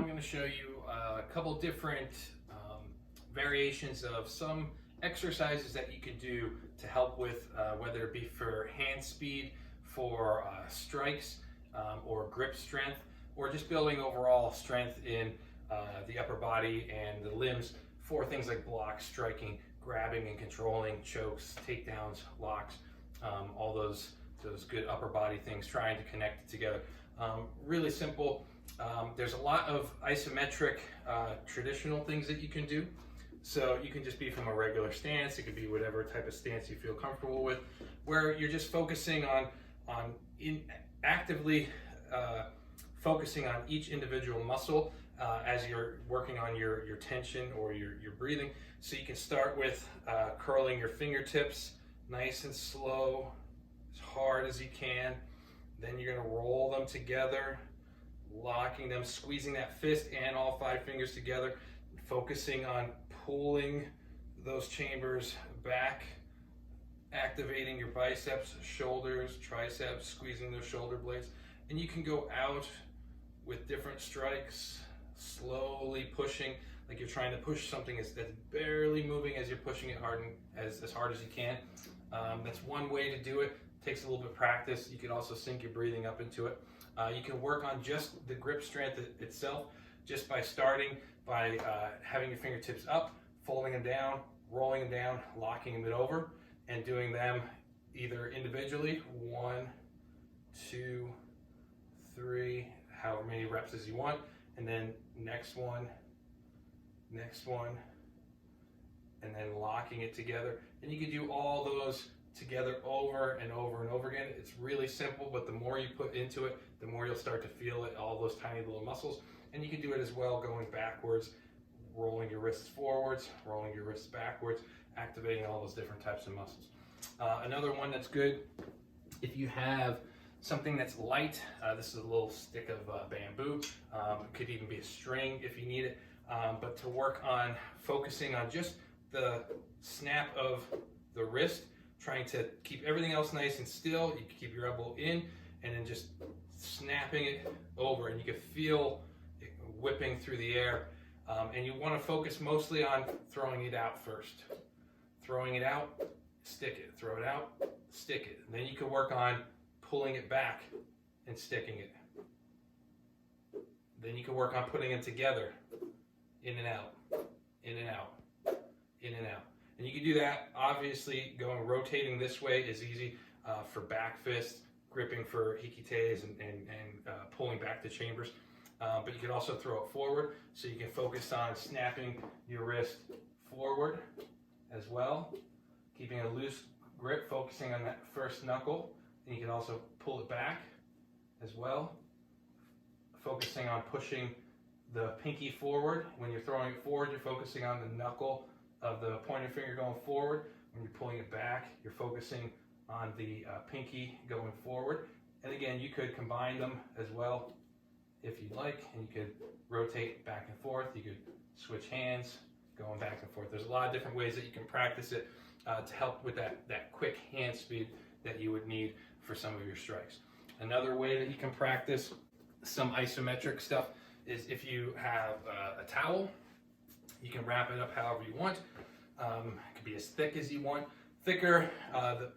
I'm going to show you a couple different variations of some exercises that you can do to help with whether it be for hand speed, for strikes, or grip strength, or just building overall strength in the upper body and the limbs for things like blocks, striking, grabbing and controlling, chokes, takedowns, locks, all those good upper body things, trying to connect it together. Really simple. There's a lot of isometric traditional things that you can do. So you can just be from a regular stance. It could be whatever type of stance you feel comfortable with, where you're just focusing on actively focusing on each individual muscle as you're working on your tension or your breathing. So you can start with curling your fingertips nice and slow, as hard as you can. Then you're going to roll them together, locking them, squeezing that fist and all 5 fingers together, focusing on pulling those chambers back, activating your biceps, shoulders, triceps, squeezing those shoulder blades. And you can go out with different strikes, slowly pushing, like you're trying to push something that's barely moving as you're pushing it hard as hard as you can. That's one way to do it. Takes a little bit of practice. You can also sync your breathing up into it. You can work on just the grip strength itself, just by starting by having your fingertips up, folding them down, rolling them down, locking them over, and doing them either individually, 1, 2, 3, however many reps as you want, and then next one, and then locking it together. And you can do all those together over and over and over again. It's really simple, but the more you put into it, the more you'll start to feel it, all those tiny little muscles. And you can do it as well going backwards, rolling your wrists forwards, rolling your wrists backwards, activating all those different types of muscles. Another one that's good, if you have something that's light, this is a little stick of bamboo, it could even be a string if you need it, but to work on focusing on just the snap of the wrist, trying to keep everything else nice and still. You can keep your elbow in and then just snapping it over, and you can feel it whipping through the air. And you want to focus mostly on throwing it out first. Throwing it out, stick it. Throw it out, stick it. And then you can work on pulling it back and sticking it. Then you can work on putting it together, in and out, in and out, in and out. And you can do that, obviously, rotating this way is easy for back fists, gripping for hikites and pulling back the chambers. But you can also throw it forward, so you can focus on snapping your wrist forward as well, keeping a loose grip, focusing on that first knuckle. And you can also pull it back as well, focusing on pushing the pinky forward. When you're throwing it forward, you're focusing on the knuckle of the pointer finger going forward. When you're pulling it back, you're focusing on the pinky going forward. And again, you could combine them as well if you'd like, and you could rotate back and forth. You could switch hands, going back and forth. There's a lot of different ways that you can practice it to help with that quick hand speed that you would need for some of your strikes. Another way that you can practice some isometric stuff is if you have a towel. You can wrap it up however you want. It could be as thick as you want. Thicker,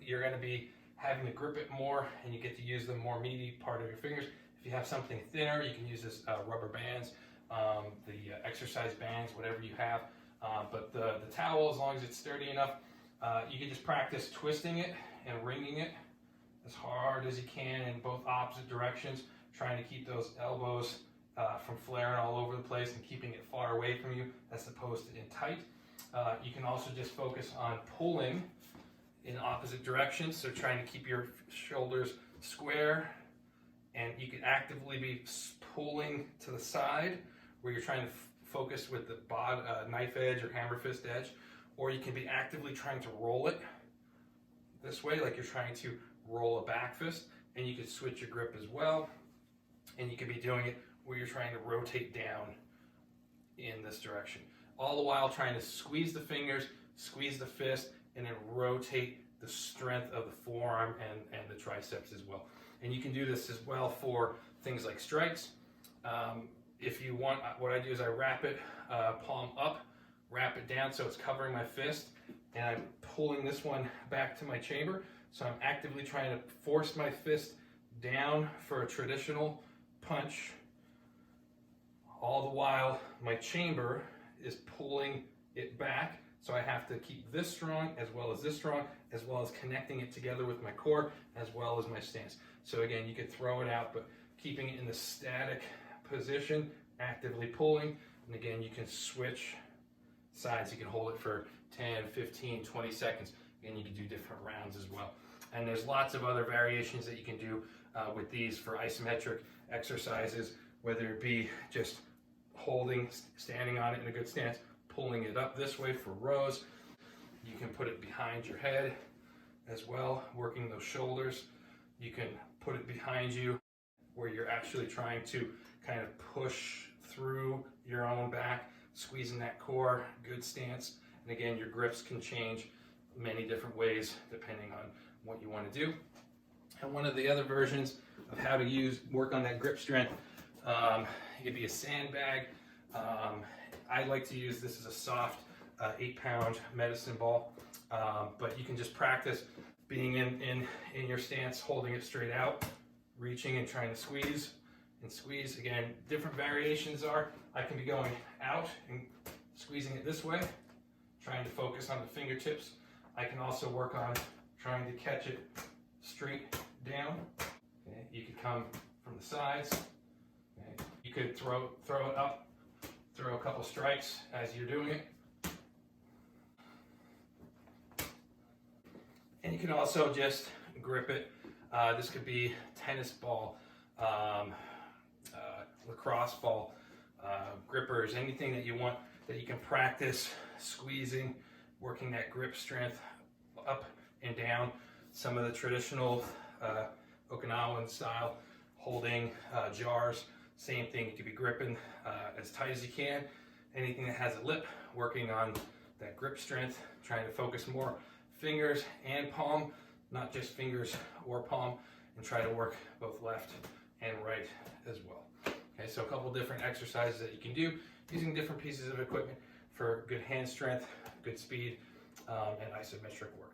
you're going to be having to grip it more, and you get to use the more meaty part of your fingers. If you have something thinner, you can use this rubber bands, the exercise bands, whatever you have. But the towel, as long as it's sturdy enough, you can just practice twisting it and wringing it as hard as you can in both opposite directions, trying to keep those elbows from flaring all over the place and keeping it far away from you as opposed to in tight. You can also just focus on pulling in opposite directions, so trying to keep your shoulders square, and you can actively be pulling to the side where you're trying to focus with the knife edge or hammer fist edge, or you can be actively trying to roll it this way, like you're trying to roll a back fist, and you can switch your grip as well, and you could be doing it where you're trying to rotate down in this direction. All the while trying to squeeze the fingers, squeeze the fist, and then rotate the strength of the forearm and the triceps as well. And you can do this as well for things like strikes. If you want, what I do is I wrap it palm up, wrap it down so it's covering my fist, and I'm pulling this one back to my chamber. So I'm actively trying to force my fist down for a traditional punch. All the while, my chamber is pulling it back. So I have to keep this strong as well as this strong, as well as connecting it together with my core, as well as my stance. So again, you could throw it out, but keeping it in the static position, actively pulling. And again, you can switch sides. You can hold it for 10, 15, 20 seconds. Again, you can do different rounds as well. And there's lots of other variations that you can do with these for isometric exercises, whether it be just holding, standing on it in a good stance, pulling it up this way for rows. You can put it behind your head as well, working those shoulders. You can put it behind you where you're actually trying to kind of push through your own back, squeezing that core, good stance. And again, your grips can change many different ways depending on what you want to do. And one of the other versions of how to work on that grip strength, it could be a sandbag. I like to use this as a soft 8-pound medicine ball, but you can just practice being in your stance, holding it straight out, reaching and trying to squeeze and squeeze. Again, different variations are, I can be going out and squeezing it this way, trying to focus on the fingertips. I can also work on trying to catch it straight down. Okay. You could come from the sides. Okay. You could throw it up, throw a couple strikes as you're doing it. And you can also just grip it. This could be tennis ball, lacrosse ball, grippers, anything that you want that you can practice squeezing, working that grip strength up and down. Some of the traditional Okinawan style holding jars, same thing. You could be gripping as tight as you can. Anything that has a lip, working on that grip strength, trying to focus more fingers and palm, not just fingers or palm, and try to work both left and right as well. Okay, so a couple different exercises that you can do using different pieces of equipment for good hand strength, good speed, and isometric work.